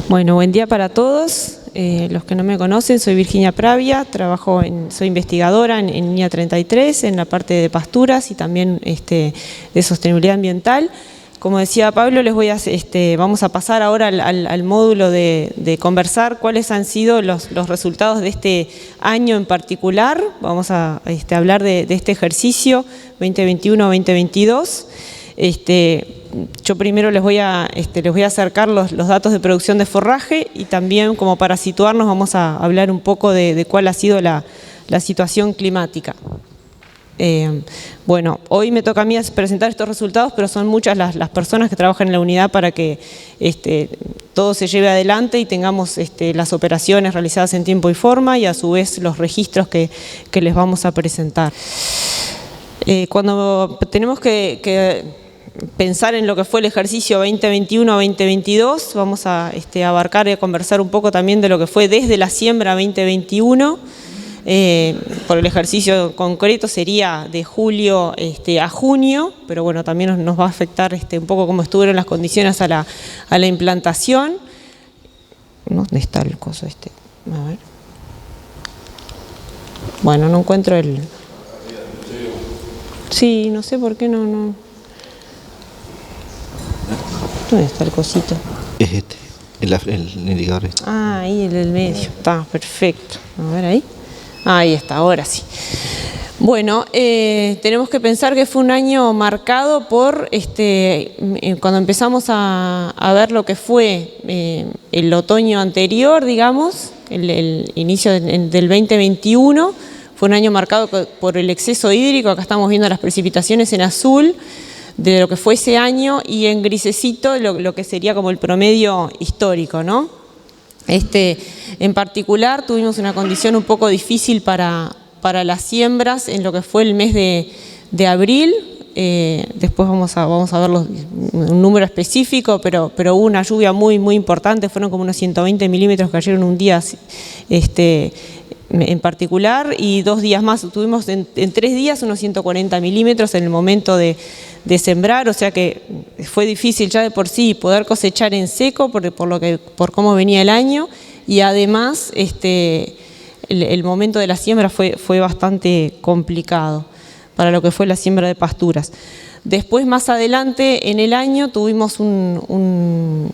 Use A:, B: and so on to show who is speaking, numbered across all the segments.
A: Bueno, buen día para todos. Los que no me conocen, soy Virginia Pravia, soy investigadora en línea 33, en la parte de pasturas y también de sostenibilidad ambiental. Como decía Pablo, vamos a pasar ahora al módulo de conversar cuáles han sido los resultados de este año en particular. Vamos a hablar de este ejercicio 2021-2022. Yo primero les voy a acercar los datos de producción de forraje y también, como para situarnos, vamos a hablar un poco de cuál ha sido la situación climática. Bueno, hoy me toca a mí presentar estos resultados, pero son muchas las personas que trabajan en la unidad para que todo se lleve adelante y tengamos las operaciones realizadas en tiempo y forma y a su vez los registros que les vamos a presentar. Cuando tenemos que pensar en lo que fue el ejercicio 2021-2022, vamos a abarcar y a conversar un poco también de lo que fue desde la siembra 2021. Por el ejercicio concreto sería de julio a junio, pero bueno, también nos va a afectar un poco cómo estuvieron las condiciones a la implantación. ¿Dónde está el coso A ver. Bueno, no encuentro el... Sí, no sé por qué no... ¿Dónde está el cosito?
B: Es el indicador .
A: Ah, ahí el del medio. Está, perfecto. A ver ahí. Ahí está, ahora sí. Bueno, tenemos que pensar que fue un año marcado por, cuando empezamos a ver lo que fue el otoño anterior, digamos, el inicio del 2021, fue un año marcado por el exceso hídrico. Acá estamos viendo las precipitaciones en azul de lo que fue ese año y en grisecito lo que sería como el promedio histórico, ¿no? En particular tuvimos una condición un poco difícil para las siembras en lo que fue el mes de abril. Después vamos a ver un número específico, pero hubo una lluvia muy importante, fueron como unos 120 milímetros que cayeron un día en particular, y 2 días más, tuvimos en 3 días unos 140 milímetros en el momento de sembrar, o sea que fue difícil ya de por sí poder cosechar en seco por cómo venía el año, y además el momento de la siembra fue bastante complicado para lo que fue la siembra de pasturas. Después, más adelante en el año, tuvimos una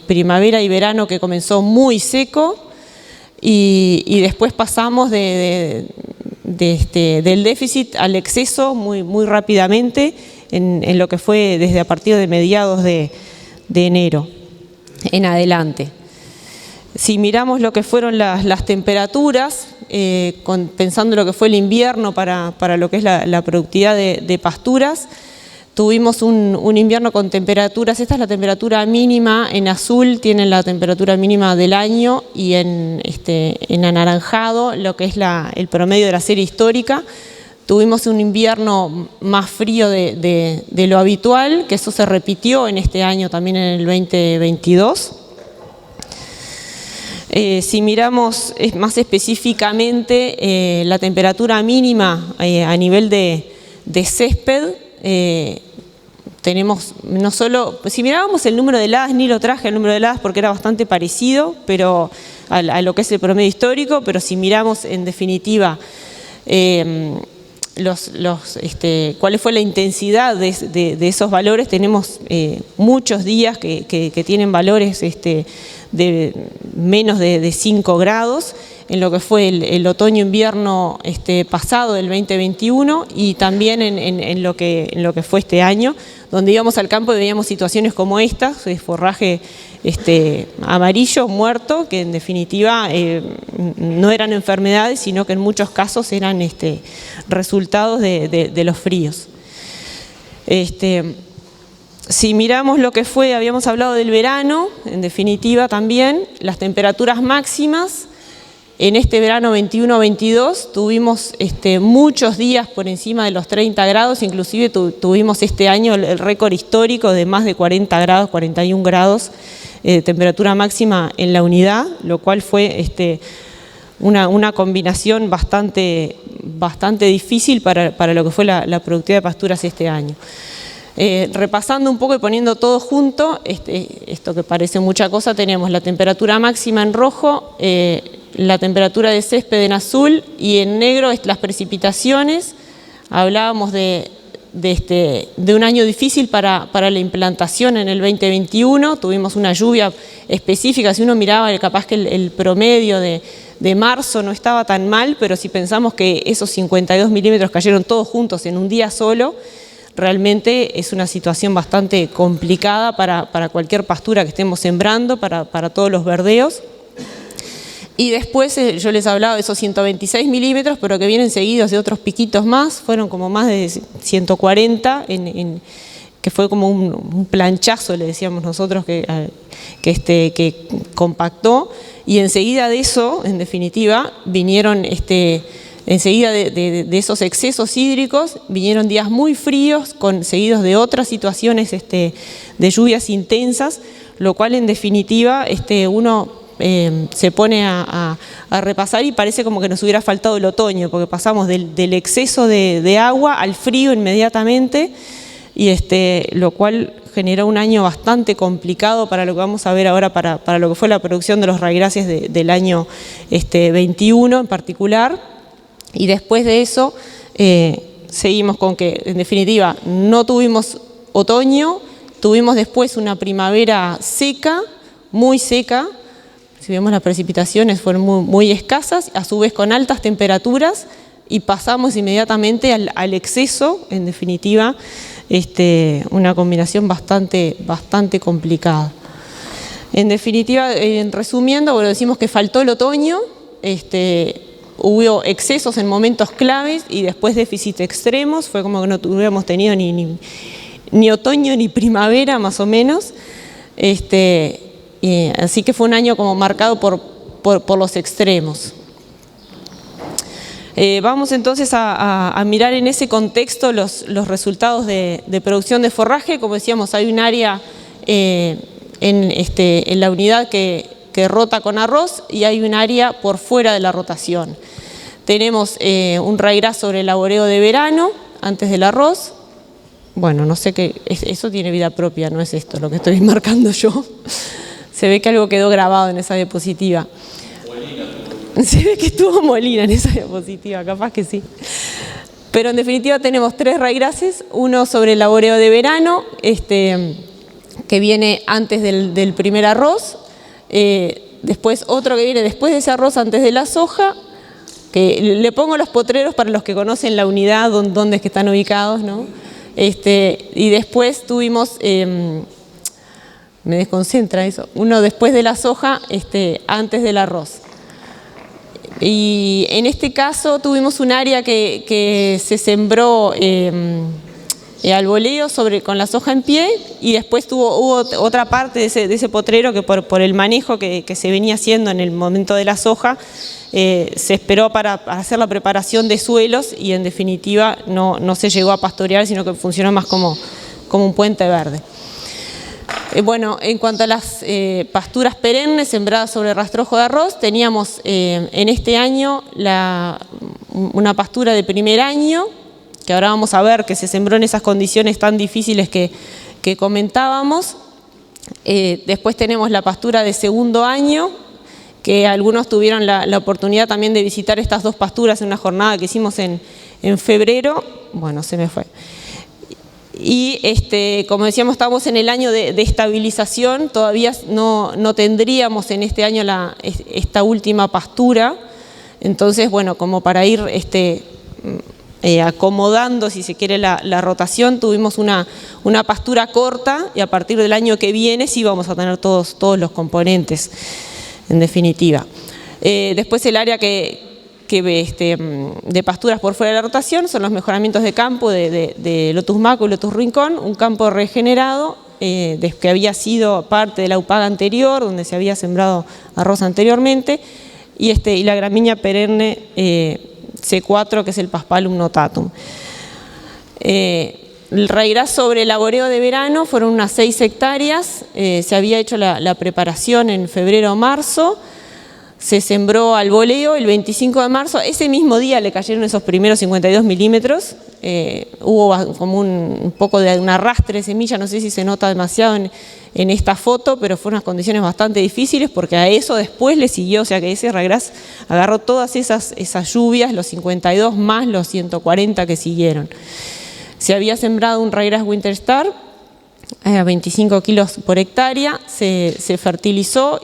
A: primavera y verano que comenzó muy seco, y después pasamos del déficit al exceso muy rápidamente en lo que fue desde a partir de mediados de enero en adelante. Si miramos lo que fueron las temperaturas, pensando lo que fue el invierno para lo que es la productividad de pasturas, tuvimos un invierno con temperaturas, esta es la temperatura mínima, en azul tienen la temperatura mínima del año, y en anaranjado lo que es el promedio de la serie histórica. Tuvimos un invierno más frío de lo habitual, que eso se repitió en este año también en el 2022. Si miramos más específicamente la temperatura mínima a nivel de césped, tenemos no solo, si mirábamos el número de heladas, ni lo traje el número de heladas porque era bastante parecido pero a lo que es el promedio histórico, pero si miramos en definitiva cuál fue la intensidad de esos valores, tenemos muchos días que tienen valores de menos de 5 grados, en lo que fue el otoño-invierno pasado del 2021 y también en lo que fue este año, donde íbamos al campo y veíamos situaciones como estas, de forraje amarillo, muerto, que en definitiva no eran enfermedades, sino que en muchos casos eran resultados de los fríos. Si miramos lo que fue, habíamos hablado del verano, en definitiva también, las temperaturas máximas. En este verano 21-22 tuvimos muchos días por encima de los 30 grados, inclusive tuvimos este año el récord histórico de más de 40 grados, 41 grados de temperatura máxima en la unidad, lo cual fue una combinación bastante difícil para lo que fue la productividad de pasturas este año. Repasando un poco y poniendo todo junto, esto que parece mucha cosa, tenemos la temperatura máxima en rojo, la temperatura de césped en azul y en negro las precipitaciones. Hablábamos de un año difícil para la implantación en el 2021, tuvimos una lluvia específica, si uno miraba capaz que el promedio de marzo no estaba tan mal, pero si pensamos que esos 52 milímetros cayeron todos juntos en un día solo, realmente es una situación bastante complicada para cualquier pastura que estemos sembrando, para todos los verdeos. Y después yo les hablaba de esos 126 milímetros, pero que vienen seguidos de otros piquitos más, fueron como más de 140, que fue como un planchazo, le decíamos nosotros, que compactó. Y enseguida de eso, en definitiva, vinieron, enseguida de esos excesos hídricos, vinieron días muy fríos, seguidos de otras situaciones de lluvias intensas, lo cual en definitiva uno se pone a repasar y parece como que nos hubiera faltado el otoño, porque pasamos del exceso de agua al frío inmediatamente, y lo cual generó un año bastante complicado para lo que vamos a ver ahora, para lo que fue la producción de los raigráceas del año 21 en particular. Y después de eso seguimos con que en definitiva no tuvimos otoño, tuvimos después una primavera seca, muy seca. Si vemos las precipitaciones fueron muy escasas, a su vez con altas temperaturas, y pasamos inmediatamente al exceso, en definitiva, una combinación bastante complicada. En definitiva, resumiendo, bueno, decimos que faltó el otoño, hubo excesos en momentos claves y después déficits extremos, fue como que no hubiéramos tenido ni otoño ni primavera más o menos. Así que fue un año como marcado por los extremos. Vamos entonces a mirar en ese contexto los resultados de producción de forraje. Como decíamos, hay un área en la unidad que rota con arroz y hay un área por fuera de la rotación. Tenemos un raigras sobre el laboreo de verano antes del arroz. Bueno, no sé qué, eso tiene vida propia, no es esto lo que estoy marcando yo. Se ve que algo quedó grabado en esa diapositiva. Molina. Se ve que estuvo Molina en esa diapositiva, capaz que sí. Pero en definitiva tenemos 3 raigraces, uno sobre el laboreo de verano, que viene antes del primer arroz, después otro que viene después de ese arroz antes de la soja, que le pongo los potreros para los que conocen la unidad, donde es que están ubicados, ¿no? Y después tuvimos... me desconcentra eso, uno después de la soja, antes del arroz. Y en este caso tuvimos un área que se sembró al voleo con la soja en pie, y después hubo otra parte de ese potrero que por el manejo que se venía haciendo en el momento de la soja, se esperó para hacer la preparación de suelos, y en definitiva no se llegó a pastorear, sino que funcionó más como un puente verde. Bueno, en cuanto a las pasturas perennes sembradas sobre rastrojo de arroz, teníamos en este año una pastura de primer año, que ahora vamos a ver que se sembró en esas condiciones tan difíciles que comentábamos. Después tenemos la pastura de segundo año, que algunos tuvieron la oportunidad también de visitar estas dos pasturas en una jornada que hicimos en febrero. Bueno, se me fue. Y como decíamos, estamos en el año de estabilización, todavía no tendríamos en este año esta última pastura. Entonces, bueno, como para ir acomodando, si se quiere, la rotación, tuvimos una pastura corta, y a partir del año que viene sí vamos a tener todos los componentes, en definitiva. Después el área de pasturas por fuera de la rotación son los mejoramientos de campo de Lotus Maco y Lotus Rincón, un campo regenerado que había sido parte de la UPAG anterior, donde se había sembrado arroz anteriormente, y la gramínea perenne C4, que es el Paspalum notatum. El raigras sobre el laboreo de verano fueron unas 6 hectáreas, se había hecho la preparación en febrero o marzo. se sembró al voleo el 25 de marzo. Ese mismo día le cayeron esos primeros 52 milímetros. Hubo como un poco de un arrastre de semilla, no sé si se nota demasiado en esta foto, pero fueron unas condiciones bastante difíciles porque a eso después le siguió, o sea que ese ryegrass agarró todas esas lluvias, los 52 más los 140 que siguieron. Se había sembrado un ryegrass Winter Star a 25 kilos por hectárea, se fertilizó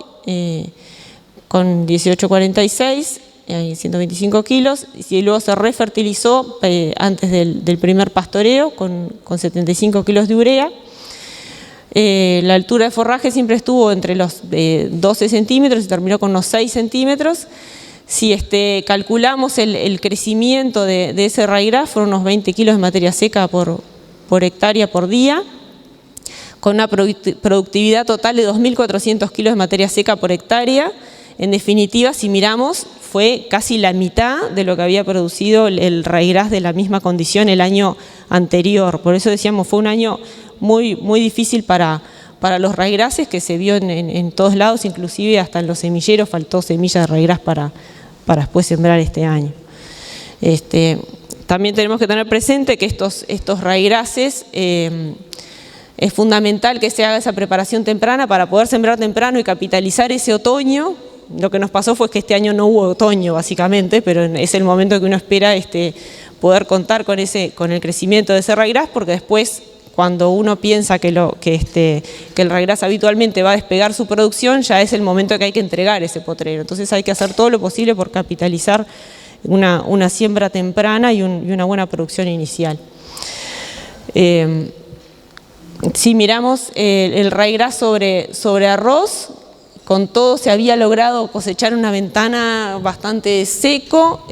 A: con 1846, 125 kilos, y luego se refertilizó antes del primer pastoreo con 75 kilos de urea. La altura de forraje siempre estuvo entre los 12 centímetros y terminó con unos 6 centímetros. Si calculamos el crecimiento de ese ryegrass, fueron unos 20 kilos de materia seca por hectárea por día, con una productividad total de 2.400 kilos de materia seca por hectárea. En definitiva, si miramos, fue casi la mitad de lo que había producido el ryegrass de la misma condición el año anterior. Por eso decíamos, fue un año muy, muy difícil para los ryegrasses, que se vio en todos lados, inclusive hasta en los semilleros faltó semilla de ryegrass para después sembrar este año. También tenemos que tener presente que estos ryegrasses es fundamental que se haga esa preparación temprana para poder sembrar temprano y capitalizar ese otoño. Lo que nos pasó fue que este año no hubo otoño, básicamente, pero es el momento que uno espera poder contar con el crecimiento de ese ryegrass, porque después, cuando uno piensa que el ryegrass habitualmente va a despegar su producción, ya es el momento que hay que entregar ese potrero. Entonces hay que hacer todo lo posible por capitalizar una siembra temprana y una buena producción inicial. Si miramos el ryegrass sobre arroz, con todo se había logrado cosechar una ventana bastante seco,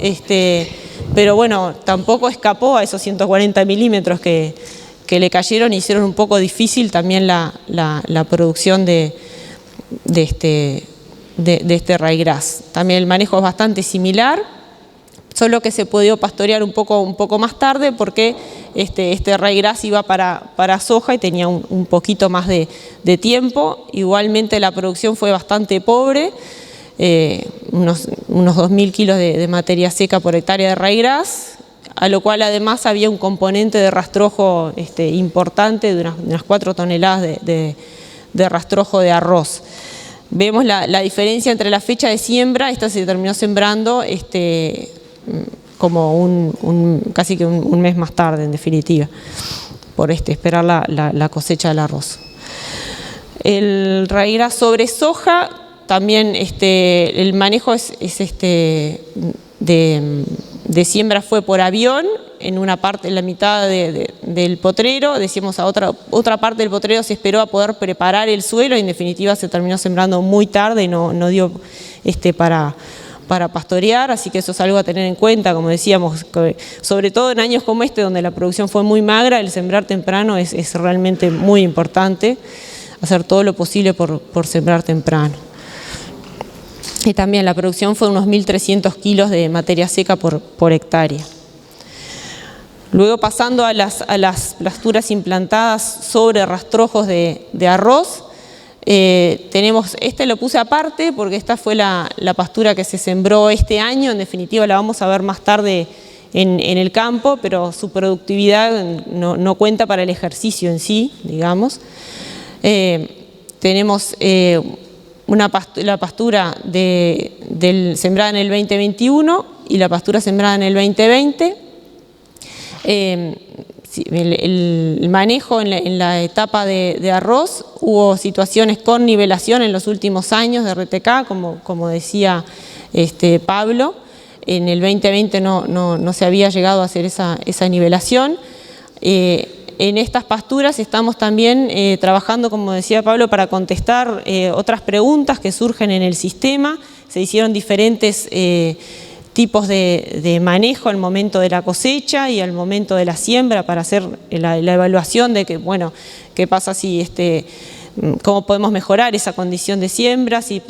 A: pero bueno, tampoco escapó a esos 140 milímetros que le cayeron y hicieron un poco difícil también la producción de este ryegrass. También el manejo es bastante similar, solo que se pudo pastorear un poco más tarde porque este ryegrass iba para soja y tenía un poquito más de tiempo. Igualmente la producción fue bastante pobre, unos 2.000 kilos de materia seca por hectárea de ryegrass, a lo cual además había un componente de rastrojo importante de unas 4 toneladas de rastrojo de arroz. Vemos la diferencia entre la fecha de siembra. Esta se terminó sembrando como casi que un mes más tarde, en definitiva, por esperar la cosecha del arroz. El ryegrass sobre soja, también el manejo de siembra fue por avión, en una parte, en la mitad del potrero. Decíamos, a otra parte del potrero se esperó a poder preparar el suelo y en definitiva se terminó sembrando muy tarde y no dio para pastorear, así que eso es algo a tener en cuenta, como decíamos, sobre todo en años como donde la producción fue muy magra, el sembrar temprano es realmente muy importante, hacer todo lo posible por sembrar temprano. Y también la producción fue unos 1.300 kilos de materia seca por hectárea. Luego, pasando a las pasturas implantadas sobre rastrojos de arroz, tenemos, lo puse aparte porque esta fue la pastura que se sembró este año. En definitiva la vamos a ver más tarde en el campo, pero su productividad no cuenta para el ejercicio en sí, digamos. Tenemos la pastura sembrada en el 2021 y la pastura sembrada en el 2020. El manejo en la etapa de arroz, hubo situaciones con nivelación en los últimos años de RTK, como decía Pablo. En el 2020 no se había llegado a hacer esa nivelación. En estas pasturas estamos también trabajando, como decía Pablo, para contestar otras preguntas que surgen en el sistema. Se hicieron diferentes tipos de manejo al momento de la cosecha y al momento de la siembra para hacer la evaluación de qué pasa si cómo podemos mejorar esa condición de siembra, si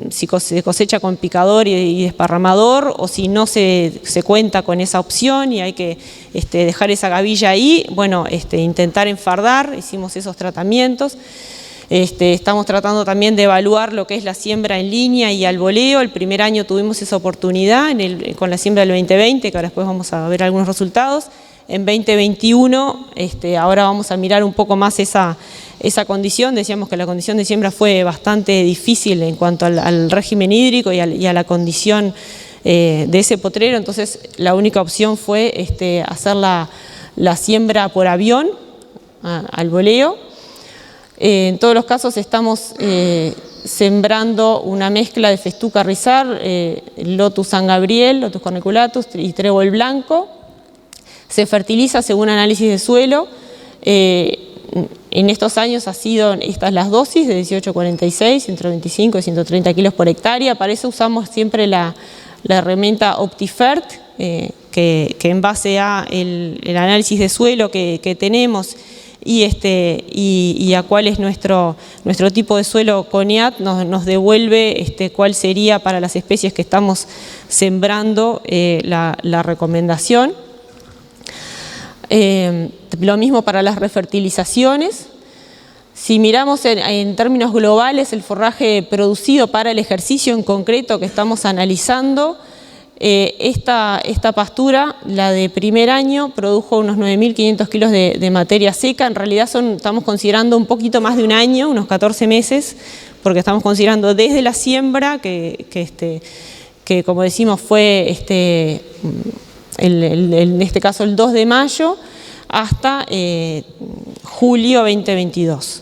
A: se cosecha con picador y desparramador o si no se cuenta con esa opción y hay que dejar esa gavilla ahí, intentar enfardar. Hicimos esos tratamientos. Estamos tratando también de evaluar lo que es la siembra en línea y al voleo. El primer año tuvimos esa oportunidad con la siembra del 2020, que ahora después vamos a ver algunos resultados. En 2021, ahora vamos a mirar un poco más esa condición. Decíamos que la condición de siembra fue bastante difícil en cuanto al régimen hídrico y a la condición de ese potrero. Entonces la única opción fue hacer la siembra por avión al voleo. En todos los casos estamos sembrando una mezcla de festuca rizar, Lotus San Gabriel, Lotus corniculatus y trébol blanco. Se fertiliza según análisis de suelo. En estos años ha sido estas las dosis de 18-46, 125 y 130 kilos por hectárea. Para eso usamos siempre la herramienta OptiFert, que en base a el análisis de suelo que tenemos y a cuál es nuestro tipo de suelo CONIAT, nos devuelve cuál sería para las especies que estamos sembrando la recomendación. Lo mismo para las refertilizaciones. Si miramos en términos globales el forraje producido para el ejercicio en concreto que estamos analizando, esta pastura, la de primer año, produjo unos 9.500 kilos de materia seca. En realidad estamos considerando un poquito más de un año, unos 14 meses, porque estamos considerando desde la siembra, que como decimos fue en este caso el 2 de mayo, hasta julio 2022.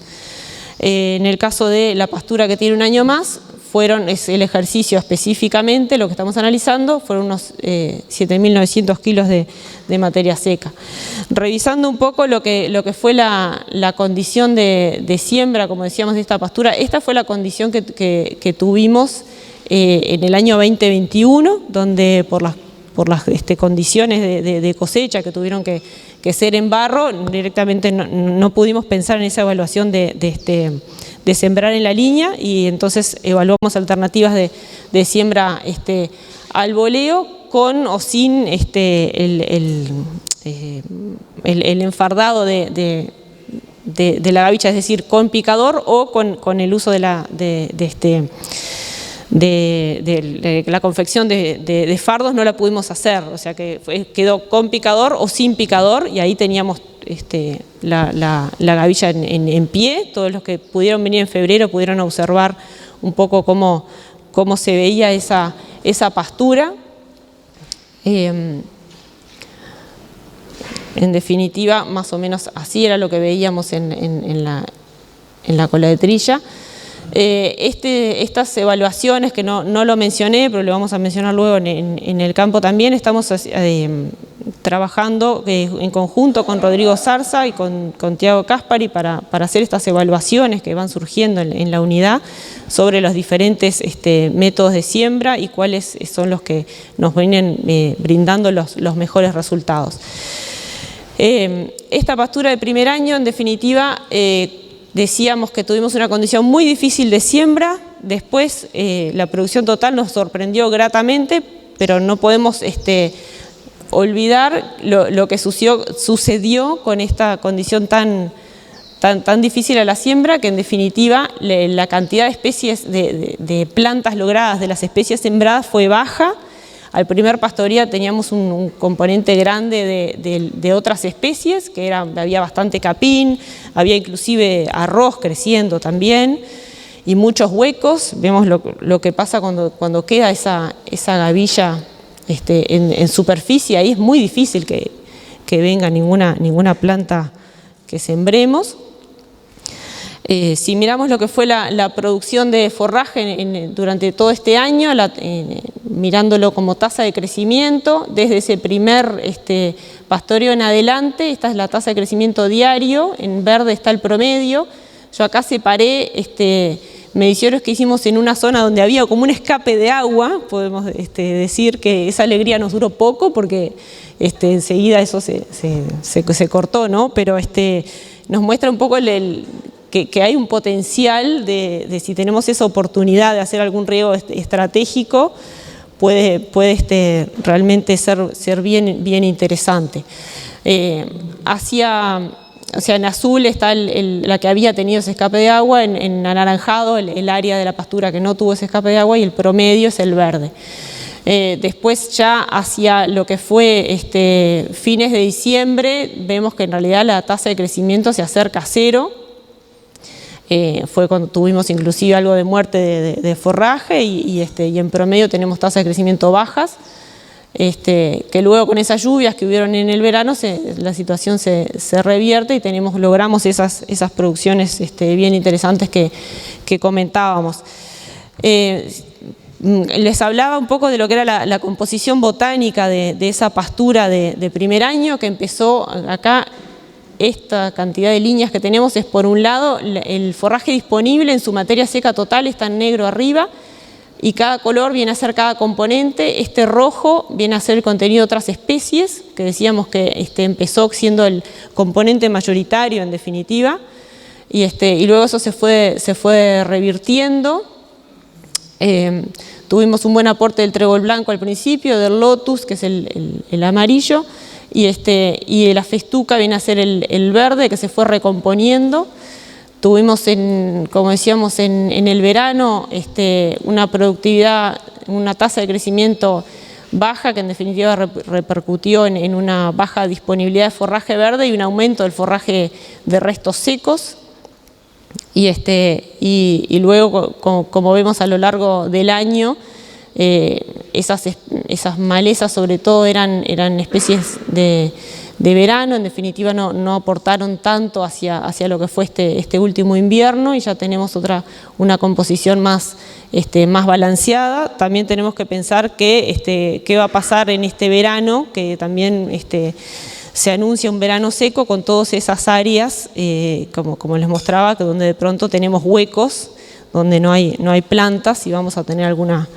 A: En el caso de la pastura que tiene un año más, es el ejercicio específicamente, lo que estamos analizando, fueron unos 7.900 kilos de materia seca. Revisando un poco lo que fue la condición de siembra, como decíamos, de esta pastura, esta fue la condición que tuvimos en el año 2021, donde por las condiciones de cosecha que tuvieron que ser en barro, directamente no pudimos pensar en esa evaluación de sembrar en la línea, y entonces evaluamos alternativas de siembra al voleo con o sin el enfardado de la gavicha, es decir, con picador o con el uso de la confección de fardos. No la pudimos hacer, o sea que quedó con picador o sin picador, y ahí teníamos la gavilla en pie. Todos los que pudieron venir en febrero pudieron observar un poco cómo se veía esa pastura. En definitiva, más o menos así era lo que veíamos en la cola de trilla. Estas evaluaciones, que no lo mencioné, pero lo vamos a mencionar luego en el campo también, estamos trabajando en conjunto con Rodrigo Zarza y con Tiago Caspari para hacer estas evaluaciones que van surgiendo en la unidad sobre los diferentes métodos de siembra y cuáles son los que nos vienen brindando los mejores resultados. Esta pastura de primer año, en definitiva, decíamos que tuvimos una condición muy difícil de siembra. Después la producción total nos sorprendió gratamente, pero no podemos olvidar lo que sucedió con esta condición tan difícil a la siembra, que en definitiva la cantidad de especies de plantas logradas de las especies sembradas fue baja. Al primer pastoreo teníamos un componente grande de otras especies, había bastante capín, había inclusive arroz creciendo también, y muchos huecos. Vemos lo que pasa cuando queda esa gavilla en superficie. Ahí es muy difícil que venga ninguna planta que sembremos. Si miramos lo que fue la producción de forraje durante todo este año, mirándolo como tasa de crecimiento, desde ese primer pastoreo en adelante, esta es la tasa de crecimiento diario, en verde está el promedio. Yo acá separé mediciones que hicimos en una zona donde había como un escape de agua. Podemos decir que esa alegría nos duró poco, porque enseguida eso se cortó, ¿no? Pero nos muestra un poco que hay un potencial de si tenemos esa oportunidad de hacer algún riego estratégico, puede realmente ser bien interesante. Hacia o sea, en azul está la que había tenido ese escape de agua, en anaranjado el área de la pastura que no tuvo ese escape de agua y el promedio es el verde. Después ya hacia lo que fue fines de diciembre vemos que en realidad la tasa de crecimiento se acerca a cero. Fue cuando tuvimos inclusive algo de muerte de forraje y en promedio tenemos tasas de crecimiento bajas. Que luego con esas lluvias que hubieron en el verano la situación se revierte y logramos esas producciones bien interesantes que comentábamos. Les hablaba un poco de lo que era la composición botánica de esa pastura de primer año, que empezó acá. Esta cantidad de líneas que tenemos es, por un lado, el forraje disponible en su materia seca total está en negro arriba, y cada color viene a ser cada componente. Este rojo viene a ser el contenido de otras especies, que decíamos que empezó siendo el componente mayoritario en definitiva, y luego eso se fue revirtiendo. Tuvimos un buen aporte del trébol blanco al principio, del lotus, que es el amarillo, y de la festuca viene a ser el verde, que se fue recomponiendo. Tuvimos, como decíamos, en el verano una productividad, una tasa de crecimiento baja, que en definitiva repercutió en una baja disponibilidad de forraje verde y un aumento del forraje de restos secos. Y luego, como vemos a lo largo del año, esas malezas sobre todo eran especies de verano, en definitiva no aportaron tanto hacia lo que fue este último invierno, y ya tenemos una composición más balanceada. También tenemos que pensar qué va a pasar en este verano, que también se anuncia un verano seco con todas esas áreas, como les mostraba, que donde de pronto tenemos huecos, donde no hay plantas, y vamos a tener alguna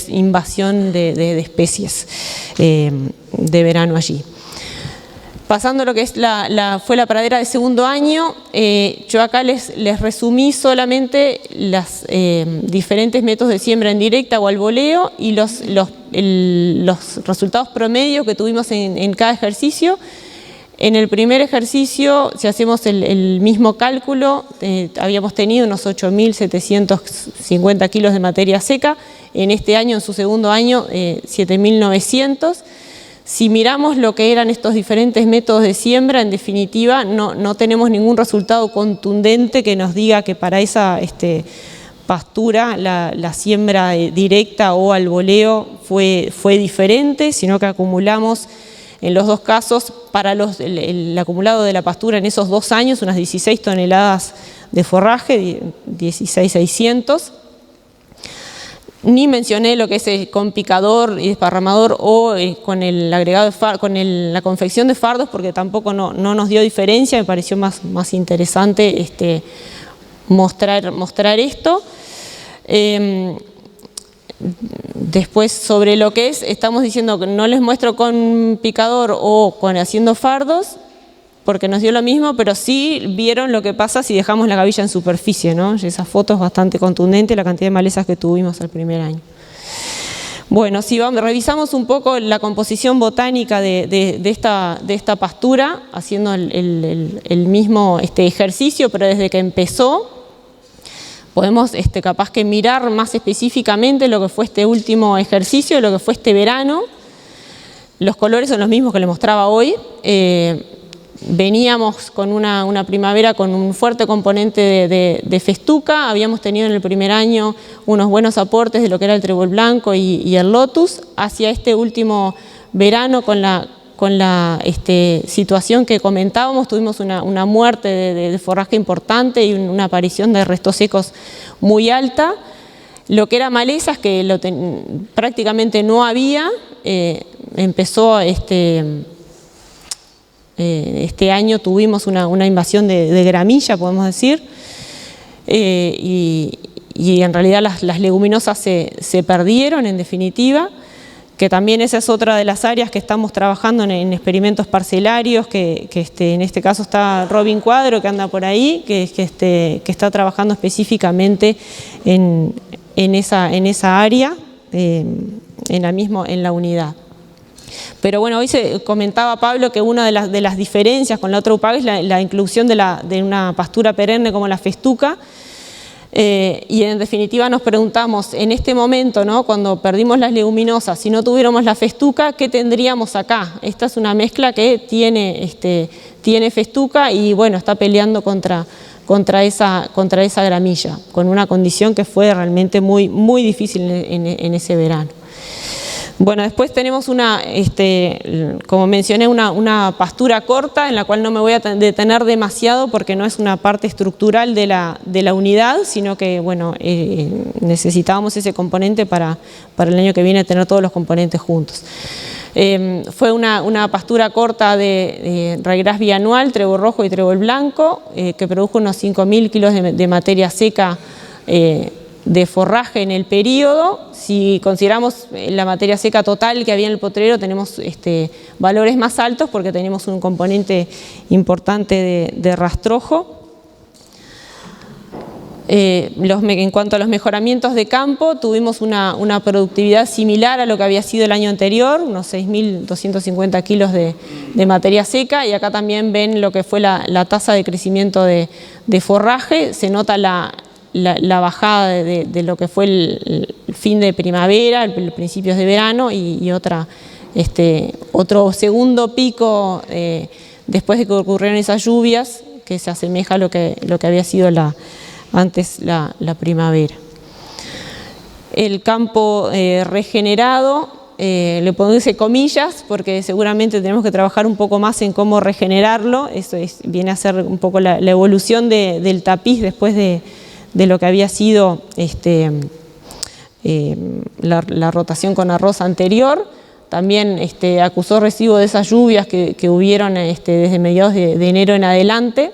A: invasión de especies de verano allí. Pasando a lo que es fue la pradera de segundo año, yo acá les resumí solamente los diferentes métodos de siembra en directa o al voleo y los resultados promedios que tuvimos en cada ejercicio. En el primer ejercicio, si hacemos el mismo cálculo, habíamos tenido unos 8.750 kilos de materia seca. En este año, en su segundo año, 7.900. Si miramos lo que eran estos diferentes métodos de siembra, en definitiva, no tenemos ningún resultado contundente que nos diga que para esa pastura la siembra directa o al voleo fue diferente, sino que acumulamos en los dos casos, para el acumulado de la pastura en esos 2 años, unas 16 toneladas de forraje, 16.600. Ni mencioné lo que es con picador y desparramador o con el agregado de la confección de fardos, porque tampoco no nos dio diferencia. Me pareció más interesante mostrar esto. Después, sobre lo que estamos diciendo que no les muestro con picador o haciendo fardos, porque nos dio lo mismo, pero sí vieron lo que pasa si dejamos la gavilla en superficie, ¿no? Esa foto es bastante contundente, la cantidad de malezas que tuvimos el primer año. Bueno, si revisamos un poco la composición botánica de esta pastura, haciendo el mismo ejercicio, pero desde que empezó, podemos capaz que mirar más específicamente lo que fue este último ejercicio, lo que fue este verano. Los colores son los mismos que les mostraba hoy. Veníamos con una primavera con un fuerte componente de festuca. Habíamos tenido en el primer año unos buenos aportes de lo que era el trébol blanco y el lotus. Hacia este último verano, con la situación que comentábamos, tuvimos una muerte de forraje importante y una aparición de restos secos muy alta. Lo que era malezas, que prácticamente no había, empezó este año tuvimos una invasión de gramilla, podemos decir, y en realidad las leguminosas se perdieron en definitiva, que también esa es otra de las áreas que estamos trabajando en experimentos parcelarios, que en este caso está Robin Cuadro, que anda por ahí, que está trabajando específicamente en esa área, en la unidad. Pero bueno, hoy se comentaba Pablo que una de las diferencias con la otra UPAG es la inclusión de una pastura perenne como la festuca. Y en definitiva nos preguntamos en este momento, ¿no?, cuando perdimos las leguminosas, si no tuviéramos la festuca, ¿qué tendríamos acá? Esta es una mezcla que tiene festuca y bueno, está peleando contra esa gramilla, con una condición que fue realmente muy, muy difícil en ese verano. Bueno, después tenemos como mencioné, una pastura corta en la cual no me voy a detener demasiado porque no es una parte estructural de la unidad, sino que bueno, necesitábamos ese componente para el año que viene tener todos los componentes juntos. Fue una pastura corta de ryegrass bianual, trébol rojo y trébol blanco, que produjo unos 5.000 kilos de materia seca de forraje en el periodo. Si consideramos la materia seca total que había en el potrero, tenemos valores más altos porque tenemos un componente importante de rastrojo. En cuanto a los mejoramientos de campo, tuvimos una productividad similar a lo que había sido el año anterior, unos 6.250 kilos de materia seca, y acá también ven lo que fue la tasa de crecimiento de forraje. Se nota la bajada de lo que fue el fin de primavera, el principios de verano y otro segundo pico después de que ocurrieron esas lluvias, que se asemeja a lo que había sido antes la primavera. El campo regenerado, le puse comillas porque seguramente tenemos que trabajar un poco más en cómo regenerarlo. Eso viene a ser un poco la evolución del tapiz después de lo que había sido la rotación con arroz anterior. También acusó recibo de esas lluvias que hubieron desde mediados de enero en adelante,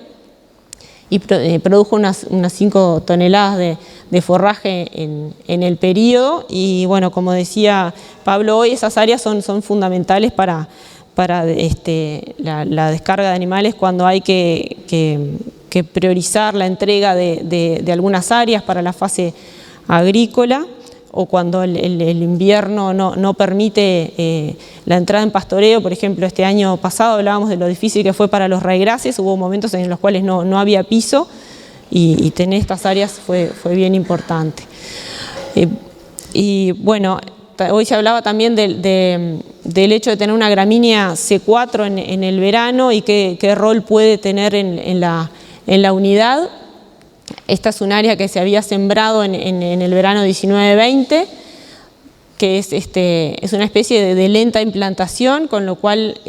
A: y produjo unas 5 toneladas de forraje en el periodo. Y bueno, como decía Pablo hoy, esas áreas son fundamentales para la descarga de animales cuando hay que priorizar la entrega de algunas áreas para la fase agrícola, o cuando el invierno no permite la entrada en pastoreo. Por ejemplo, este año pasado hablábamos de lo difícil que fue para los ryegrasses. Hubo momentos en los cuales no había piso, y tener estas áreas fue bien importante. Y bueno, hoy se hablaba también del hecho de tener una gramínea C4 en el verano y qué rol puede tener en la unidad. Esta es un área que se había sembrado en el verano 19-20, que es una especie de lenta implantación, con lo cual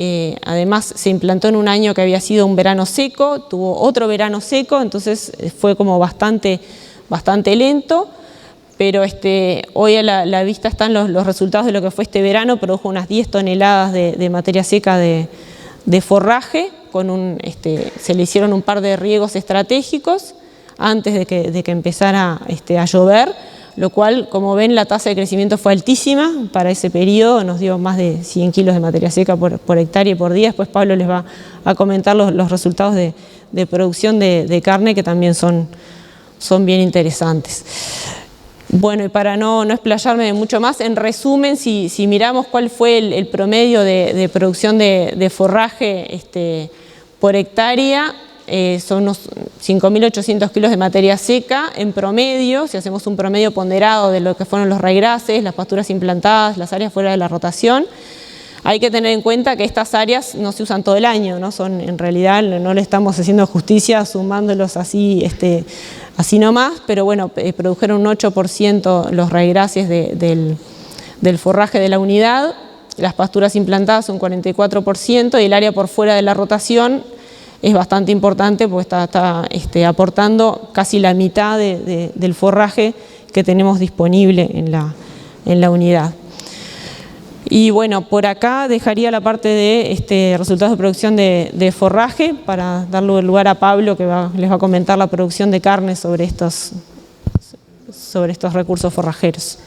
A: además se implantó en un año que había sido un verano seco, tuvo otro verano seco, entonces fue como bastante lento. Pero hoy a la vista están los resultados de lo que fue este verano. Produjo unas 10 toneladas de materia seca de forraje, se le hicieron un par de riegos estratégicos antes de que empezara a llover, lo cual, como ven, la tasa de crecimiento fue altísima para ese periodo. Nos dio más de 100 kilos de materia seca por hectárea y por día. Después Pablo les va a comentar los resultados de producción de carne, que también son bien interesantes. Bueno, y para no explayarme mucho más, en resumen, si miramos cuál fue el promedio de producción de forraje por hectárea, son unos 5.800 kilos de materia seca en promedio. Si hacemos un promedio ponderado de lo que fueron los ryegrasses, las pasturas implantadas, las áreas fuera de la rotación, hay que tener en cuenta que estas áreas no se usan todo el año, ¿no? En realidad no le estamos haciendo justicia sumándolos así nomás, pero bueno, produjeron un 8% los ryegrasses del forraje de la unidad. Las pasturas implantadas un 44%, y el área por fuera de la rotación es bastante importante porque está aportando casi la mitad del forraje que tenemos disponible en la unidad. Y bueno, por acá dejaría la parte de resultados de producción de forraje para darle lugar a Pablo, que les va a comentar la producción de carne sobre estos recursos forrajeros.